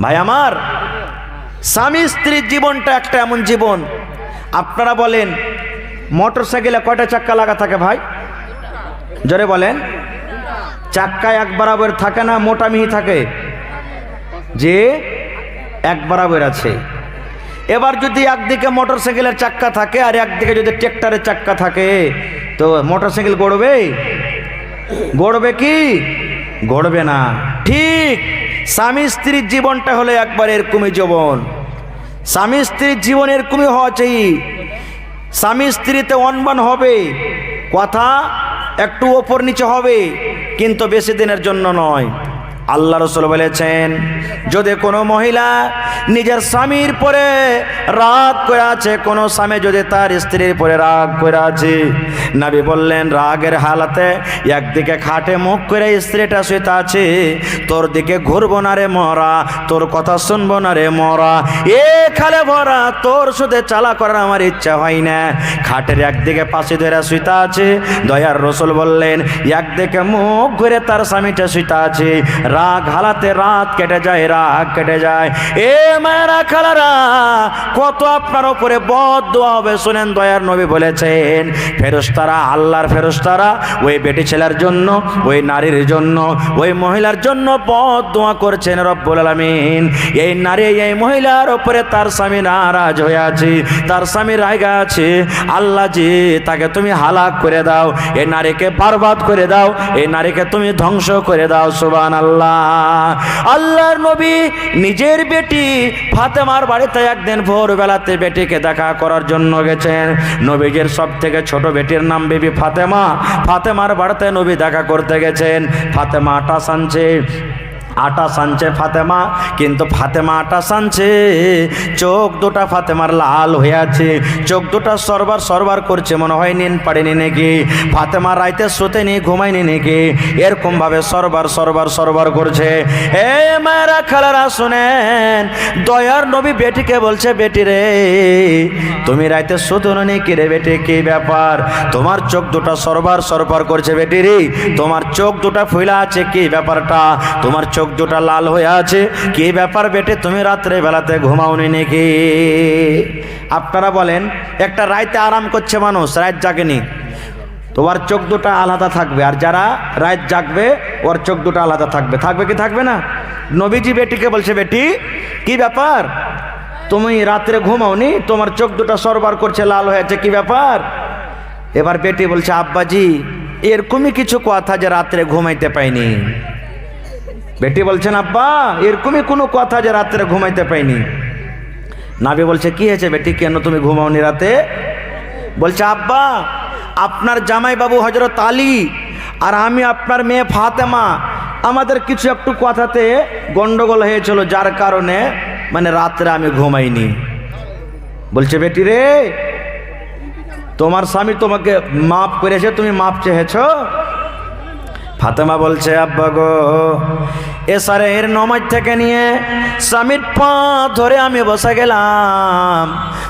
ভাই আমার, স্বামী স্ত্রীর জীবনটা একটা এমন জীবন। আপনারা বলেন মোটর সাইকেলে কয়টা চাক্কা লাগা থাকে ভাই? জোরে বলেন। চাক্কা এক বরাবর থাকে না, মোটা মিহি থাকে? যে এক বরাবর আছে। এবার যদি একদিকে মোটর সাইকেলের চাক্কা থাকে আর একদিকে যদি ট্রাক্টরের চাক্কা থাকে, তো মোটর সাইকেল গড়বে? গড়বে কি? গড়বে না। ঠিক স্বামী স্ত্রীর জীবনটা হলো একবার এরকমই জীবন। স্বামী স্ত্রীর জীবন এরকমই হওয়া চাই। স্বামী স্ত্রীতে অনবান হবে, কথা একটু ওপর নিচে হবে, কিন্তু বেশি দিনের জন্য নয়। আল্লাহ রাসূল বলেছেন, যদি কোনো মহিলা নিজের স্বামীর পরে রাগ করে আছে, কোনো স্বামী যদি তার স্ত্রীর পরে রাগ করে আছে, নবী বললেন রাগের হালাতে একদিকে খাটে মুখ করে স্ত্রীটা শুইতে আছে, তোর দিকে ঘুরবো না রে মরা, তোর কথা শুনবো না রে মরা, এ খালে ভরা তোর সাথে চালা করার আমার ইচ্ছা হয় না। খাটের একদিকে পাশে ধরে শুইতে আছে, দয়ার রাসূল বললেন একদিকে মুখ ঘুরে তার স্বামীটা শুইতে আছে, রাগ হালাতে রাত কেটে যায়, রাগ কেটে যায়। এ মায়েরা খালারা, কত আপনার উপরে বদদোয়া হবে শুনেন। দয়ার নবী বলেছেন ফেরেশতারা, আল্লাহর ফেরেশতারা ওই বেটি ছেলের জন্য, ওই নারীর জন্য, ওই মহিলার জন্য বদদোয়া করছেন রব্বুল আলামিন। এই নারী এই মহিলার উপরে তার স্বামী নারাজ হয়ে আছে, তার স্বামী রাগা আছে, আল্লাহ জি তাকে তুমি হালাক করে দাও, এই নারীকে বরবাদ করে দাও, এই নারীকে তুমি ধ্বংস করে দাও। সুবহানাল্লাহ। আল্লাহর নবী নিজের বেটি ফাতেমার বাড়িতে একদিন ভোরবেলাতে বেটিকে দেখা করার জন্য গেছেন। নবীজির সব থেকে ছোট বেটির নাম বিবি ফাতেমা। ফাতেমার বাড়িতে নবী দেখা করতে গেছেন। ফাতেমা আটা সানছে ফাতেমা, কিন্তু ফাতেমা আটা সানছে, চোখ দুটা ফাতেমার লাল হয়ে আছে, চোখ দুটা সরবার সরবার করছে, মনে হয় নিন পারেনি নাকি, ফাতেমা রাইতে শুতেনি ঘুমায়নি নাকি, এরকম ভাবে সরবার সরবার সরবার করছে। এ মায়েরা খালারা শুনেন, দয়ার নবী বেটিকে বলছে, বেটি রে তুমি রাইতে শুতোনি নাকি রে বেটি, কি ব্যাপার তোমার চোখ দুটা সরবার সরবার করছে? বেটি রে তোমার চোখ দুটা ফুলা আছে, কি ব্যাপারটা? তোমার চোখ দুটা লাল হয়ে আছে, কি ব্যাপার বেটে, তুমি রাত্রে বেলাতে ঘুমাওনি নাকি? আপনারা বলেন একটা রাইতে আরাম করছে মানুষ, রাত জাগেনি, তোমার চোখ দুটা আলাদা থাকবে, আর যারা রাত জাগবে ওর চোখ দুটা আলাদা থাকবে। থাকবে কি থাকবে না? নবীজি বেটিকে বলছে, বেটি কি ব্যাপার তুমি রাত্রে ঘুমাওনি, তোমার চোখ দুটা সরবার করছে, লাল হয়েছে, কি ব্যাপার? এবার বেটি বলছে, আব্বাজি এরকমই কিছু কথা যে রাত্রে ঘুমাইতে পাইনি। বেটি বলছেন, আব্বা এরকমই কোনো কথা যে রাত্রে ঘুমাইতে পাইনি। নবী বলছে, কি হয়েছে বেটি, কেন তুমি ঘুমাওনি রাতে? বলছে, আব্বা আপনার জামাই বাবু হযরত আলী আর আমি আপনার মেয়ে ফাতেমা, আমাদের কিছু একটু কথাতে গন্ডগোল হয়েছিল, যার কারণে মানে রাত্রে আমি ঘুমাইনি। বলছে, বেটি রে তোমার স্বামী তোমাকে মাফ করেছে, তুমি মাফ চেয়েছো? ফাতেমা বলছে, আব্বা গো এসারের নামাজ থেকে নিয়ে স্বামীর পা ধরে আমি বসে গেলাম,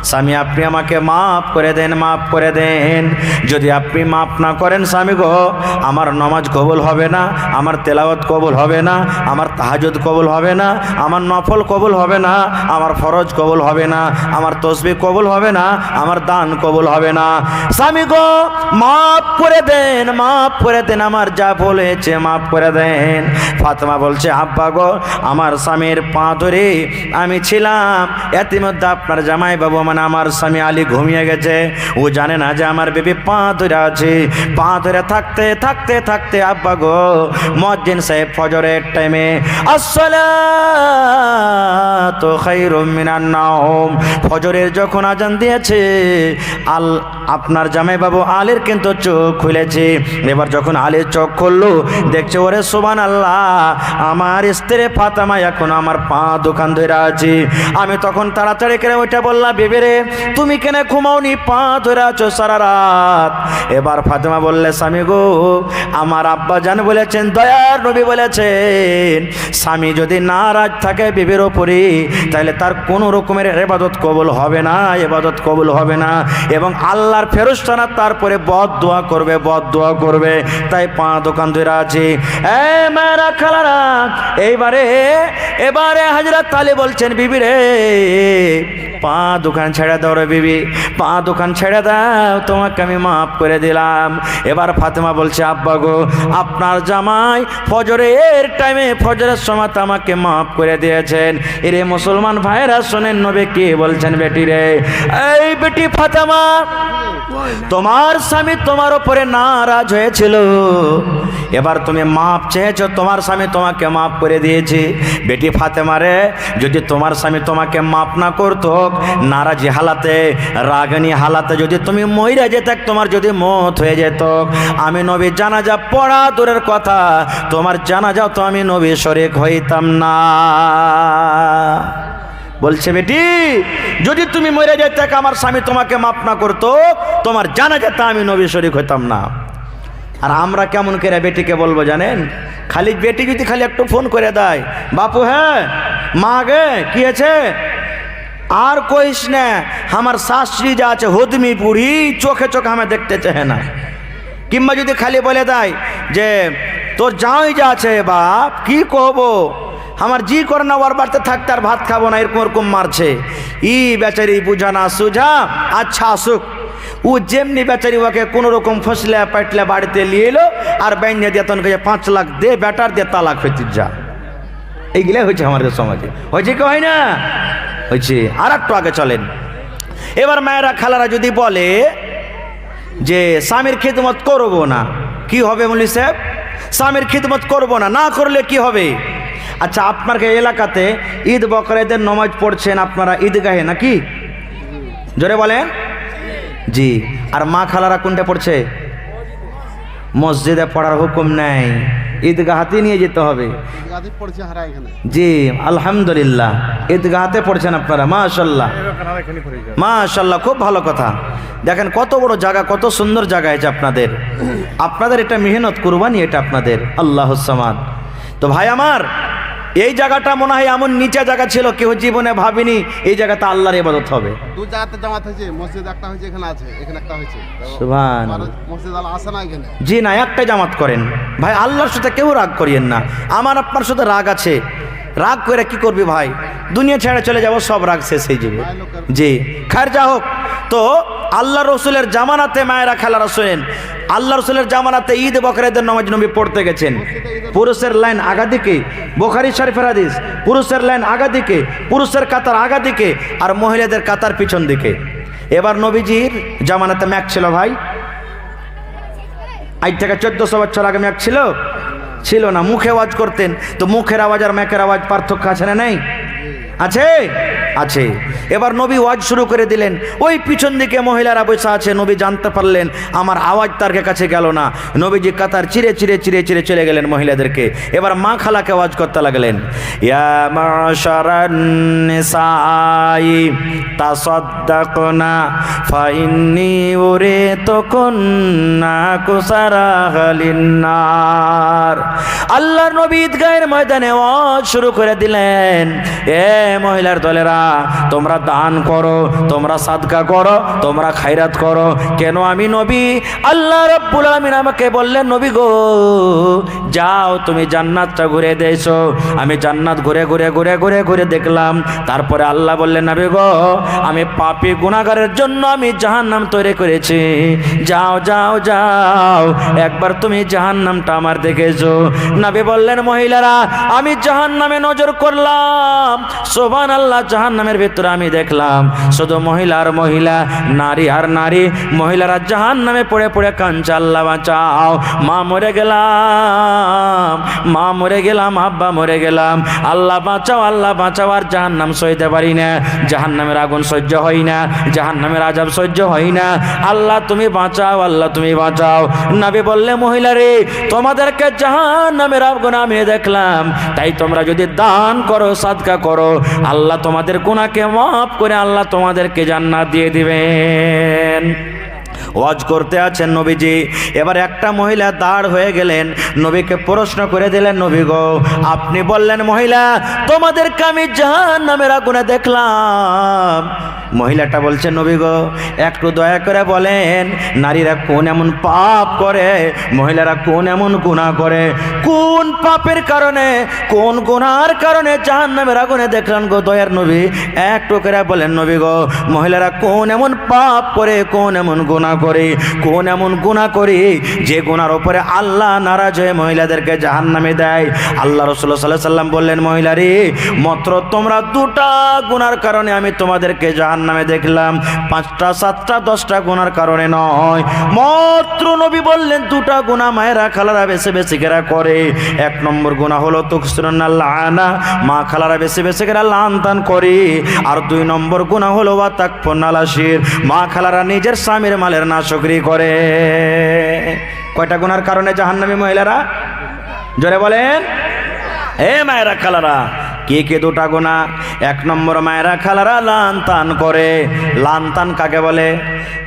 স্বামী আপনি আমাকে মাফ করে দেন, মাফ করে দেন। যদি আপনি মাফ না করেন স্বামী গো, আমার নামাজ কবুল হবে না, আমার তেলাওয়াত কবুল হবে না, আমার তাহাজ্জুদ কবুল হবে না, আমার নফল কবুল হবে না, আমার ফরজ কবুল হবে না, আমার তসবিহ কবুল হবে না, আমার দান কবুল হবে না। স্বামী গো মাফ করে দেন, মাফ করে দেন, আমার যা বলেছে মাফ করে দেন। ফাতেমা বলছে, আব্বা গো আমার স্বামীর পা ধরে আমি ছিলাম, ইতিমধ্যে আপনার জামাই বাবু মানে আমার স্বামী আলী ঘুমিয়ে গেছে, ও জানে না যে আমার বেবি পা ধরে আছে। পা ধরে থাকতে থাকতে থাকতে আব্বা গো মুয়াজ্জিন সাহেব ফজরের টাইমে আসসালাতু খায়রুম মিনান নাওম, ফজরের যখন আজান দিয়েছে, আপনার জামাই বাবু আলীর কিন্তু চোখ খুলেছে। এবার যখন আলীর চোখ খুললো, দেখছে ওরে সুবহানাল্লাহ, আমার স্ত্রী ফাতেমা এখন আমার পা দোকান ধরে আছে। আমি তখন তাড়াতাড়ি করে ওইটা বললাম, বেবি রে তুমি কেন ঘুমাওনি, পা ধরে আছো সারা রাত? এবার ফাতেমা বললে, স্বামী গো আমার আব্বা জান বলেছেন, দয়ার নবী বলেছেন, স্বামী যদি নারাজ থাকে বিবির ওপরে তাহলে তার কোনো রকমের ইবাদত কবুল হবে না, ইবাদত কবুল হবে না। এবং আল্লাহর ফেরেশতারা তারপরে বদদোয়া করবে, বদদোয়া করবে। তাই পা দোকান ধরে আছে। মায়েরা খালারা, এবারে হযরত আলী বলছেন, বিবি রে পা দোকান ছেড়ে দাও রে বিবি, পা দোকান ছেড়ে দাও, তোমাকে আমি মাফ করে দিলাম। এবার ফাতেমা বলছে, আব্বা গো, আপনার জামাই ফজরের টাইমে, ফজরের সময় আমাকে মাফ করে দিয়েছেন। এরে মুসলমান ভাইরা শোনেন, নবী কি বলছেন, বেটি রে, এই বেটি ফাতেমা, তোমার স্বামী তোমার উপরে নারাজ হয়েছিল, এবার তুমি মাপ চেয়েছো, তোমার স্বামী তোমাকে মাফ করে দিয়েছে। বেটি ফাতেমা রে, যদি তোমার স্বামী তোমাকে মাফ না করতো, নারাজি হালাতে, রাগানি হালাতে যদি তুমি মইরা যেত, তোমার যদি মত হয়ে যেত, আমি নবী জানাজা পড়া দূরের কথা, তোমার জানাজাও তো আমি নবী শরীক হইতাম না। বলছে, বেটি যদি তুমি মরে যেতে, আমার স্বামী তোমাকে মাফ না করতো, তোমার জানাজাতে আমি নবী শরীক হইতাম না। আর আমরা কেমন করে বেটিকে বলবো জানেন? খালি বেটি যদি খালি একটু ফোন করে দেয়, বাপু হ্যাঁ, মা গে কি আছে, আর কইস না, আমার শাশুড়ি যা আছে হদমি বুড়ি, চোখে চোখে আমি দেখতে চাহে না। কিংবা যদি খালি বলে দেয় যে তোর জামাই যা আছে, বাপ কি কহবো, আমার জি করে না, ওর বাড়িতে থাকতে আর ভাত খাবো না, এরকম ওরকম মারছে। ই বেচারি বুঝা না সুঝা, আচ্ছা আসুক। ও যেমনি বেচারি ওকে কোনো রকম ফসলে পাটলে বাড়িতে নিয়ে এলো, আর বাইনে দিয়ে তখন 5 লাখ দে বেটার দিয়ে তালাক হইতে যা। এইগুলাই হয়েছে আমাদের সমাজে, হয়েছে কি হয় না? হয়েছে। আর একটু আগে চলেন। এবার মায়েরা খালারা যদি বলে যে স্বামীর খিদমত করবো না, কি হবে মৌলভী সাহেব? স্বামীর খিদমত করবো না, না করলে কি হবে? আচ্ছা, আপনার এলাকাতে ঈদ বকরাদের নামাজ পড়ছেন আপনারা ঈদগাহে নাকি? জোরে বলেন। জি। আর মা খালারা কোনটা পড়ছে? মসজিদে পড়ার হুকুম নেই, ঈদগাহাতে নিয়ে যেতে হবে। জি আলহামদুলিল্লাহ, ঈদগাহাতে পড়ছেন আপনারা, মাশাআল্লাহ মাশাআল্লাহ, খুব ভালো কথা। দেখেন কত বড় জায়গা, কত সুন্দর জায়গা আছে আপনাদের। আপনাদের এটা মেহনত, কুরবানি এটা আপনাদের। আল্লাহুস সামাদ। তো ভাই আমার, এই জায়গাটা মনে হয় এমন নিচে জায়গা ছিল, কেউ জীবনে ভাবিনি এই জায়গাতে আল্লাহর ইবাদত হবে। দু জায়গাতে জামাত হয়েছে, মসজিদ একটা হয়েছে, এখানে আছে, এখানে একটা হয়েছে। সুবহানাল্লাহ। মসজিদ আল্লাহ আছে না এখানে? জি না, একটা জামাত করেন ভাই, আল্লাহর সাথে কেউ রাগ করিয়েন না। আমার আপনার সাথে রাগ আছে, রাগ করে কি করবি ভাই? দুনিয়া ছেড়ে চলে যাব, সব রাগ শেষ হয়ে যাবে। জি খায়ের যা হোক। তো আল্লাহ রসুলের জামানাতে মায়েরা খালারা শোনেন, আল্লাহ রসুলের জামানাতে ঈদ বকরাদের নামাজ নবী পড়তে গেছেন। পুরুষের লাইন আগা দিকে, বুখারী শরীফের হাদিস, পুরুষের লাইন আগা দিকে, পুরুষের কাতার আগা দিকে, আর মহিলাদের কাতার পিছন দিকে। এবার নবীজির জামানাতে ম্যাক ছিল ভাই, আজ থেকে 1400 বছর আগে ম্যাক ছিল? ছিল না। মুখে আওয়াজ করতেন, তো মুখের আওয়াজ আর ম্যাকের আওয়াজ পার্থক্য আছে না? নেই? আছে, আছে। এবার নবী ওয়াজ শুরু করে দিলেন, ওই পিছন দিকে মহিলারা বসে আছে। নবী জানতে পারলেন আমার আওয়াজ তার কাছে গেল না, নবীজি কাতার চিরে চিরে চিরে চিরে চলে গেলেন মহিলাদেরকে। এবার মা খালাকে আওয়াজ করতে লাগলেন, ইয়া মাশারান নিসাই তাসাদ্দাকনা ফাইন্নী উরিতুকুন্না কুসারাহালিন নার। আল্লাহর নবী ঈদগাহের ময়দানে ওয়াজ শুরু করে দিলেন, এ মহিলার দলেরা, তোমরা দান করো, তোমরা সাদকা করো, তোমরা খায়রাত করো। কেন? আমি নবী, আল্লাহ রাব্বুল আলামিন আমাকে বললেন, নবী গো যাও তুমি জান্নাতটা ঘুরে দেছো। আমি জান্নাত ঘুরে ঘুরে ঘুরে ঘুরে ঘুরে দেখলাম। তারপরে আল্লাহ বললেন, নবী গো আমি পাপী গুনাহগারের জন্য আমি জাহান্নাম তৈরি করেছি, যাও যাও যাও একবার তুমি জাহান্নামটা আমার দেখেছো। নবী বললেন, মহিলারা আমি জাহান্নামে নজর করলাম, সুবহানাল্লাহ, জাহান্নামের ভিতরে আমি দেখলাম শুধু মহিলা আর মহিলা, নারী আর নারী। মহিলারা জাহান্নামে পড়ে পড়ে কাঁদছে, আল্লাহ বাঁচাও, মা মরে গেলাম, মা মরে গেলাম, আব্বা মরে গেলাম, আল্লাহ বাঁচাও, আল্লাহ বাঁচাও। আর জাহান্নাম সইতে পারি না, জাহান্নামের আগুন সহ্য হয় না, জাহান্নামের আযাব সহ্য হয় না, আল্লাহ তুমি বাঁচাও, আল্লাহ তুমি বাঁচাও। নবী বললে, মহিলা রে তোমাদেরকে জাহান্নামের আগুন আমি দেখলাম, তাই তোমরা যদি দান করো, সাদকা করো, আল্লাহ তোমাদের গুনাহকে মাফ করে আল্লাহ তোমাদেরকে জান্নাত দিয়ে দিবেন। ওয়াজ করতে আছেন নবীজি। এবার একটা মহিলা দাঁড় হয়ে গেলেন, নবীকে প্রশ্ন করে দিলেন, নবী গো আপনি বললেন মহিলা তোমাদেরকে আমি জাহান্নামের আগুনে দেখলাম। মহিলাটা বলছে নবী গো একটু দয়া করে বলেন নারীরা কোন এমন পাপ করে, মহিলারা কোন এমন গুনাহ করে, কোন পাপের কারণে কোন গুনার কারণে জাহান্নামের আগুনে দেখলেন গো দয়ার নবী? একটু করে বলেন নবী গো মহিলারা কোন এমন পাপ করে, কোন এমন গুনাহ করে, কোন এমন গুনাহ করে যে গুনার উপরে আল্লাহ নারাজ হয়ে মহিলাদেরকে জাহান্নামে দেয়। আল্লাহ রাসূলুল্লাহ সাল্লাল্লাহু আলাইহি ওয়াসাল্লাম বললেন মহিলারে মাত্র তোমরা দুটা গুনার কারণে আমি তোমাদেরকে জাহান্নামে দেখলাম, 5টা 7টা 10টা গুনার কারণে নয়। মাত্র নবী বললেন দুটা গুনাহ মায়েরা খালারা বেশি বেশি করে করে। 1 নম্বর গুনাহ হলো তুকসিরুনাল লানা, মা খালারা বেশি বেশি করে লানতান করে। আর 2 নম্বর গুনাহ হলো ওয়া তাকফুরনাল আশির, মা খালারা নিজের স্বামীর মালের নাশকরি করে। কয়টা গুনার কারণে জাহান্নামী মহিলারা? জোরে বলেন। এ মায়েরা খালারা কে কে দুটা গুনাহ? 1 নম্বর মায়েরা খালারা লানতান করে। লানতান কাকে বলে?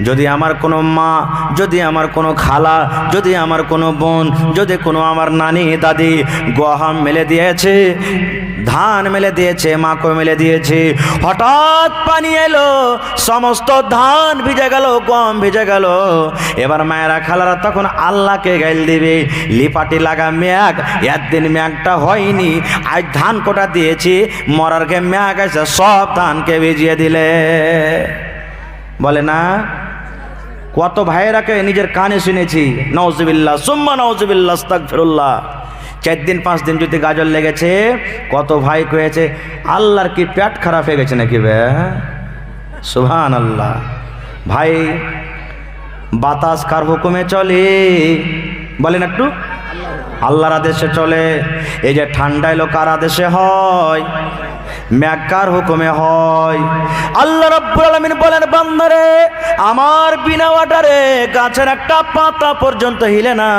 যদি আমার কোনো মা, যদি আমার কোনো খালা, যদি আমার কোনো বোন, যদি কোনো আমার নানি দাদি গহম মেলে দিয়েছে, ধান মেলে দিয়েছে, মাকে মেলে দিয়েছে, হঠাৎ পানি এলো, সমস্ত ধান ভিজে গেল, গম ভিজে গেল। এবার মায়েরা খালারা তখন আল্লাহকে গাইল দিবে, লিপাটি লাগা মেঘ, একদিন মেঘটা হয়নি, আজ ধান কোটা দিয়েছি, মরার গে মেঘ আছে, সব ধানকে ভিজিয়ে দিলে। বলে না? কত ভাইয়েরাকে নিজের কানে শুনেছি, নাউজুবিল্লাহ সুম্মা নাউজুবিল্লাহ আস্তাগফিরুল্লাহ। 4 দিন 5 দিন যদি গাজর লেগেছে, কত ভাই কয়েছে আল্লাহর কি পেট খারাপ হয়ে গেছে নাকি বে? সুবহানাল্লাহ। ভাই বাতাস কার হুকুমে চলে বলেন একটু? আল্লাহর আদেশে চলে। এই যে ঠান্ডা এলো কার আদেশে হয়? মেঘ কার হুকুমে হয়? আল্লাহ রাব্বুল আলামিন বলেন বান্দারে আমার বিনা অর্ডারে গাছের একটা পাতা পর্যন্ত হিলে না।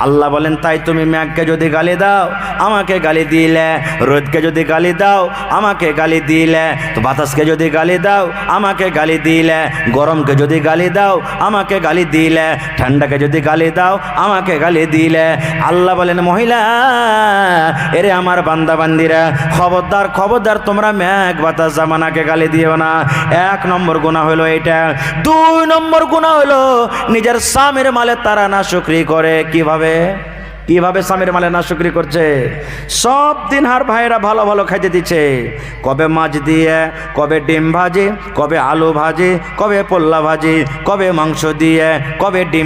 আল্লাহ বলেন তাই তুমি মেঘকে যদি গালি দাও আমাকে গালি দিলে, রোদকে যদি গালি দাও আমাকে গালি দিলে, তো বাতাসকে যদি গালি দাও আমাকে গালি দিলে, গরমকে যদি গালি দাও আমাকে গালি দিলে, ঠান্ডাকে যদি গালি দাও আমাকে গালি দিলে। আল্লাহ বলেন মহিলা এরে আমার বান্দা বান্দিরা খবরদার খবরদার তোমরা মেঘ বাতাস জামানাকে গালি দিও না। 1 নম্বর গুনাহ হলো এটা। 2 নম্বর গুনাহ হলো নিজের স্বামীর মালে তারা নাশকরি করে। কিভাবে কিভাবে স্বামীর মালে নাশকরি করছে? সব দিন হার ভাইরা ভালো ভালো খাইতে দিচ্ছে, কবে মাছ দিয়ে, কবে ডিম ভাজি, কবে আলু ভাজি, কবে পোল্লা ভাজি, কবে মাংস দিয়ে, কবে ডিম